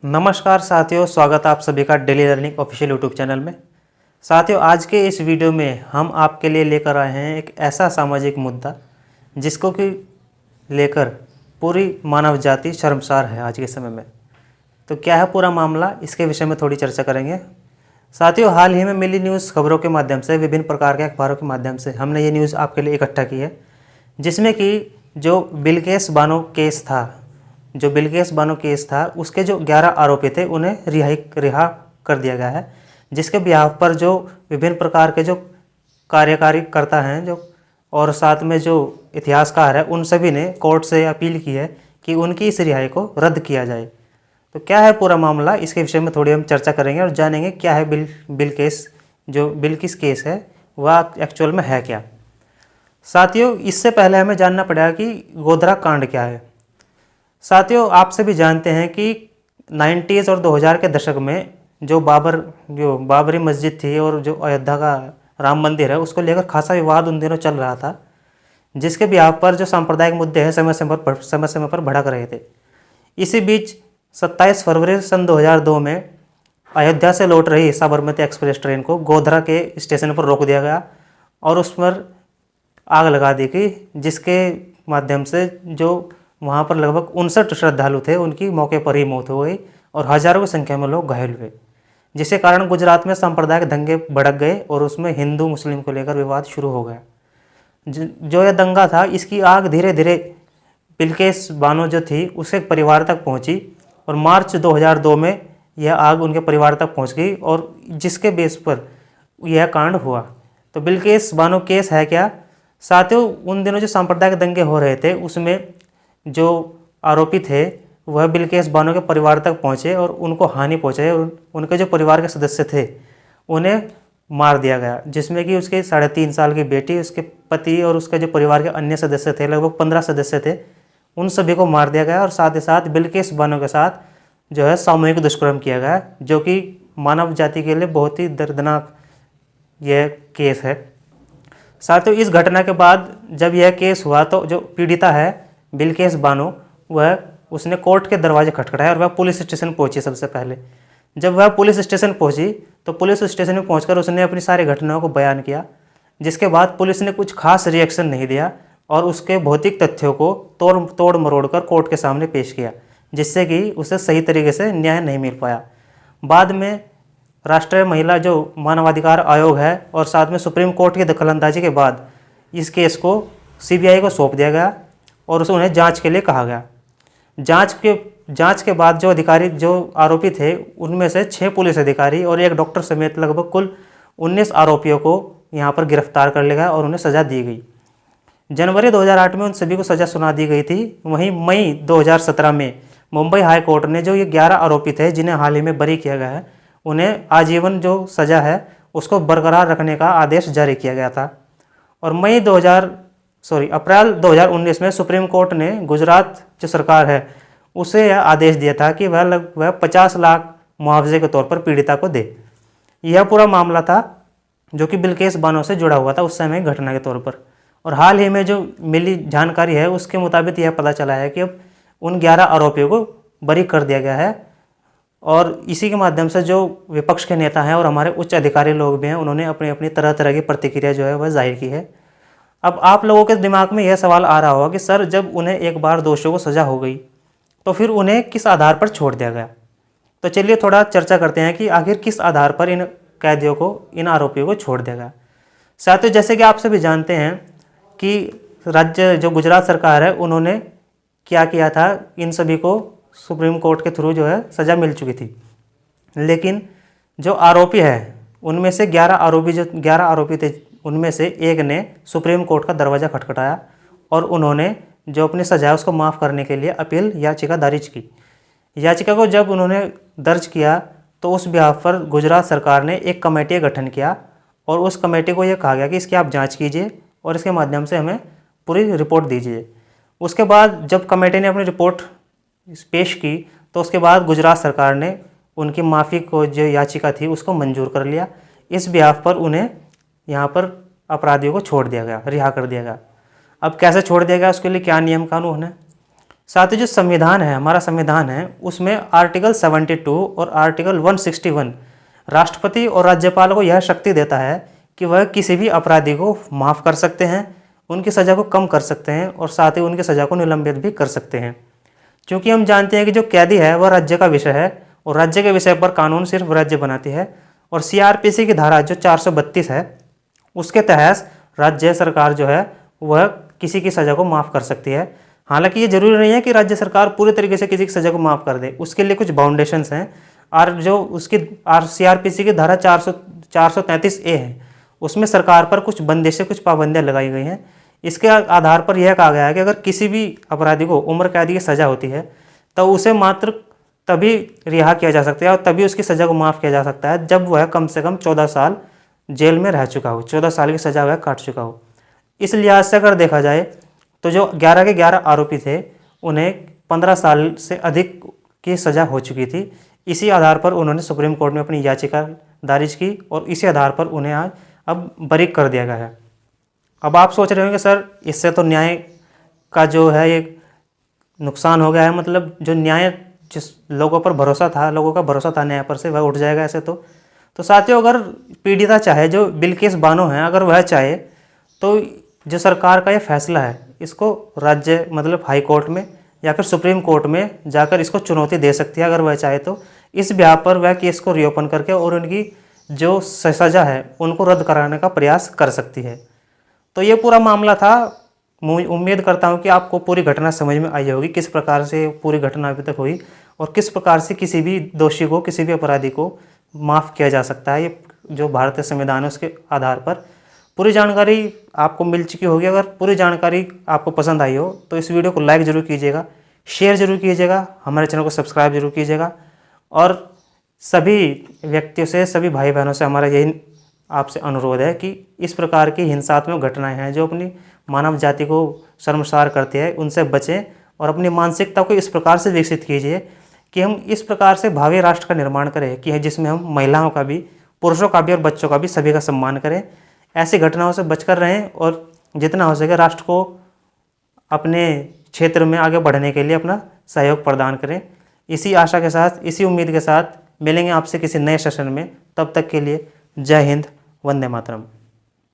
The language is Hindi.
नमस्कार साथियों, स्वागत है आप सभी का daily learning official YouTube channel में। साथियों, आज के इस वीडियो में हम आपके लिए लेकर आए हैं एक ऐसा सामाजिक मुद्दा जिसको कि लेकर पूरी मानव जाति शर्मसार है आज के समय में। तो क्या है पूरा मामला, इसके विषय में थोड़ी चर्चा करेंगे। साथियों, हाल ही में मिली न्यूज़ खबरों के माध्यम से, विभिन्न प्रकार के अखबारों के माध्यम से हमने ये न्यूज़ आपके लिए इकट्ठा की है, जिसमें कि जो बिल्किस बानो केस था उसके जो 11 आरोपी थे उन्हें रिहा कर दिया गया है, जिसके बिहाफ पर जो विभिन्न प्रकार के जो कार्यकारी करता हैं जो और साथ में जो इतिहासकार है उन सभी ने कोर्ट से अपील की है कि उनकी इस रिहाई को रद्द किया जाए। तो क्या है पूरा मामला, इसके विषय में थोड़ी हम चर्चा करेंगे और जानेंगे क्या है बिल्किस केस है वह एक्चुअल में है क्या। साथियों, इससे पहले हमें जानना पड़ेगा कि गोधरा कांड क्या है। साथियों, आप सभी जानते हैं कि 90s और 2000 के दशक में जो बाबरी मस्जिद थी और जो अयोध्या का राम मंदिर है उसको लेकर खासा विवाद उन दिनों चल रहा था, जिसके बिहाफ पर जो सांप्रदायिक मुद्दे हैं समय समय पर भड़क रहे थे। इसी बीच 27 फरवरी सन 2002 में अयोध्या से लौट रही साबरमती एक्सप्रेस ट्रेन को गोधरा के स्टेशन पर रोक दिया गया और उस पर आग लगा दी गई, जिसके माध्यम से जो वहाँ पर लगभग 59 श्रद्धालु थे उनकी मौके पर ही मौत हो गई और हज़ारों की संख्या में लोग घायल हुए, जिसके कारण गुजरात में सांप्रदायिक दंगे भड़क गए और उसमें हिंदू मुस्लिम को लेकर विवाद शुरू हो गया। जो यह दंगा था, इसकी आग धीरे धीरे बिल्किस बानो जो थी उसके परिवार तक पहुंची और मार्च 2002 में यह आग उनके परिवार तक पहुंच गई और जिसके बेस पर यह कांड हुआ। तो बिल्किस बानो केस है क्या। साथियों, उन दिनों जो सांप्रदायिक दंगे हो रहे थे उसमें जो आरोपी थे वह बिल्किस बानो के परिवार तक पहुंचे और उनको हानि पहुंचाई और उनके जो परिवार के सदस्य थे उन्हें मार दिया गया, जिसमें कि उसके 3.5 साल की बेटी, उसके पति और उसके जो परिवार के अन्य सदस्य थे, लगभग 15 सदस्य थे, उन सभी को मार दिया गया और साथ ही साथ बिल्किस बानो के साथ जो है सामूहिक दुष्कर्म किया गया, जो कि मानव जाति के लिए बहुत ही दर्दनाक यह केस है। साथियों, इस घटना के बाद जब यह केस हुआ तो जो पीड़िता है बिल्किस बानो उसने कोर्ट के दरवाजे खटखटाए और वह पुलिस स्टेशन पहुंची। सबसे पहले जब वह पुलिस स्टेशन पहुंची तो पुलिस स्टेशन में पहुंचकर उसने अपनी सारी घटनाओं को बयान किया, जिसके बाद पुलिस ने कुछ खास रिएक्शन नहीं दिया और उसके भौतिक तथ्यों को तोड़ मरोड़ कर कोर्ट के सामने पेश किया, जिससे कि उसे सही तरीके से न्याय नहीं मिल पाया। बाद में राष्ट्रीय महिला जो मानवाधिकार आयोग है और साथ में सुप्रीम कोर्ट की दखलंदाजी के बाद इस केस को CBI को सौंप दिया गया और उसे उन्हें जांच के लिए कहा गया। जांच के बाद जो आरोपी थे उनमें से 6 पुलिस अधिकारी और एक डॉक्टर समेत लगभग कुल 19 आरोपियों को यहां पर गिरफ्तार कर लिया गया और उन्हें सज़ा दी गई। जनवरी 2008 में उन सभी को सज़ा सुना दी गई थी। वहीं मई 2017 में मुंबई हाई कोर्ट ने जो ये 11 आरोपी थे जिन्हें हाल ही में बरी किया गया है, उन्हें आजीवन जो सज़ा है उसको बरकरार रखने का आदेश जारी किया गया था। और अप्रैल 2019 में सुप्रीम कोर्ट ने गुजरात जो सरकार है उसे यह आदेश दिया था कि वह 50 लाख मुआवजे के तौर पर पीड़िता को दे। यह पूरा मामला था जो कि बिल्किस बानो से जुड़ा हुआ था उस समय घटना के तौर पर। और हाल ही में जो मिली जानकारी है उसके मुताबिक यह पता चला है कि अब उन 11 आरोपियों को बरी कर दिया गया है और इसी के माध्यम से जो विपक्ष के नेता हैं और हमारे उच्च अधिकारी लोग भी हैं उन्होंने अपनी अपनी तरह तरह की प्रतिक्रिया जो है वह जाहिर की है। अब आप लोगों के दिमाग में यह सवाल आ रहा होगा कि सर, जब उन्हें एक बार दोषियों को सज़ा हो गई तो फिर उन्हें किस आधार पर छोड़ दिया गया। तो चलिए थोड़ा चर्चा करते हैं कि आखिर किस आधार पर इन कैदियों को, इन आरोपियों को छोड़ दिया गया। साथियों, जैसे कि आप सभी जानते हैं कि राज्य जो गुजरात सरकार है उन्होंने क्या किया था, इन सभी को सुप्रीम कोर्ट के थ्रू जो है सज़ा मिल चुकी थी, लेकिन जो आरोपी है उनमें से 11 आरोपी थे, उनमें से एक ने सुप्रीम कोर्ट का दरवाज़ा खटखटाया और उन्होंने जो अपनी सज़ा उसको माफ़ करने के लिए अपील याचिका दर्ज की। याचिका को जब उन्होंने दर्ज किया तो उस बिहाफ पर गुजरात सरकार ने एक कमेटी का गठन किया और उस कमेटी को यह कहा गया कि इसकी आप जांच कीजिए और इसके माध्यम से हमें पूरी रिपोर्ट दीजिए। उसके बाद जब कमेटी ने अपनी रिपोर्ट पेश की तो उसके बाद गुजरात सरकार ने उनकी माफ़ी को जो याचिका थी उसको मंजूर कर लिया। इस बिहाफ पर उन्हें यहाँ पर अपराधियों को छोड़ दिया गया, रिहा कर दिया गया। अब कैसे छोड़ दिया गया, उसके लिए क्या नियम कानून है। साथ ही जो संविधान है, हमारा संविधान है, उसमें आर्टिकल 72 और आर्टिकल 161 राष्ट्रपति और राज्यपाल को यह शक्ति देता है कि वह किसी भी अपराधी को माफ़ कर सकते हैं, उनकी सज़ा को कम कर सकते हैं और साथ ही उनकी सज़ा को निलंबित भी कर सकते हैं। क्योंकि हम जानते हैं कि जो कैदी है वह राज्य का विषय है और राज्य के विषय पर कानून सिर्फ राज्य बनाती है। और सीआरपीसी की धारा जो 432 है उसके तहत राज्य सरकार जो है वह किसी की सज़ा को माफ़ कर सकती है। हालांकि ये जरूरी नहीं है कि राज्य सरकार पूरे तरीके से किसी की सज़ा को माफ़ कर दे, उसके लिए कुछ बाउंडेशंस हैं। और जो उसकी सीआरपीसी की धारा 433A है उसमें सरकार पर कुछ बंदिशें, कुछ पाबंदियाँ लगाई गई हैं। इसके आधार पर यह कहा गया है कि अगर किसी भी अपराधी को उम्र कैद की सज़ा होती है तो उसे मात्र तभी रिहा किया जा सकता है और तभी उसकी सज़ा को माफ़ किया जा सकता है जब वह कम से कम 14 साल जेल में रह चुका हो, 14 साल की सज़ा वह काट चुका हो। इस लिहाज से अगर देखा जाए तो जो 11 के 11 आरोपी थे उन्हें 15 साल से अधिक की सज़ा हो चुकी थी। इसी आधार पर उन्होंने सुप्रीम कोर्ट में अपनी याचिका दायर की और इसी आधार पर उन्हें आज अब बरी कर दिया गया है। अब आप सोच रहे होंगे सर इससे तो न्याय का जो है ये नुकसान हो गया है, मतलब जो न्याय जिस लोगों पर भरोसा था, लोगों का भरोसा था न्याय पर से, वह उठ जाएगा ऐसे तो साथियों अगर पीड़िता चाहे, जो बिल्किस बानो है, अगर वह चाहे तो जो सरकार का ये फैसला है इसको राज्य मतलब हाई कोर्ट में या फिर सुप्रीम कोर्ट में जाकर इसको चुनौती दे सकती है अगर वह चाहे तो। इस ब्याह पर वह केस को रीओपन करके और उनकी जो सज़ा है उनको रद्द कराने का प्रयास कर सकती है। तो ये पूरा मामला था। उम्मीद करता हूँ कि आपको पूरी घटना समझ में आई होगी, किस प्रकार से पूरी घटना अभी तक हुई और किस प्रकार से किसी भी दोषी को, किसी भी अपराधी को माफ़ किया जा सकता है। ये जो भारतीय संविधान है उसके आधार पर पूरी जानकारी आपको मिल चुकी होगी। अगर पूरी जानकारी आपको पसंद आई हो तो इस वीडियो को लाइक ज़रूर कीजिएगा, शेयर ज़रूर कीजिएगा, हमारे चैनल को सब्सक्राइब जरूर कीजिएगा। और सभी व्यक्तियों से, सभी भाई बहनों से हमारा यही आपसे अनुरोध है कि इस प्रकार की हिंसात्मक घटनाएं हैं जो अपनी मानव जाति को शर्मसार करती है, उनसे बचें और अपनी मानसिकता को इस प्रकार से विकसित कीजिए कि हम इस प्रकार से भावी राष्ट्र का निर्माण करें कि जिसमें हम महिलाओं का भी, पुरुषों का भी और बच्चों का भी, सभी का सम्मान करें। ऐसी घटनाओं से बचकर रहें और जितना हो सके राष्ट्र को अपने क्षेत्र में आगे बढ़ने के लिए अपना सहयोग प्रदान करें। इसी आशा के साथ, इसी उम्मीद के साथ मिलेंगे आपसे किसी नए सेशन में। तब तक के लिए जय हिंद, वंदे मातरम।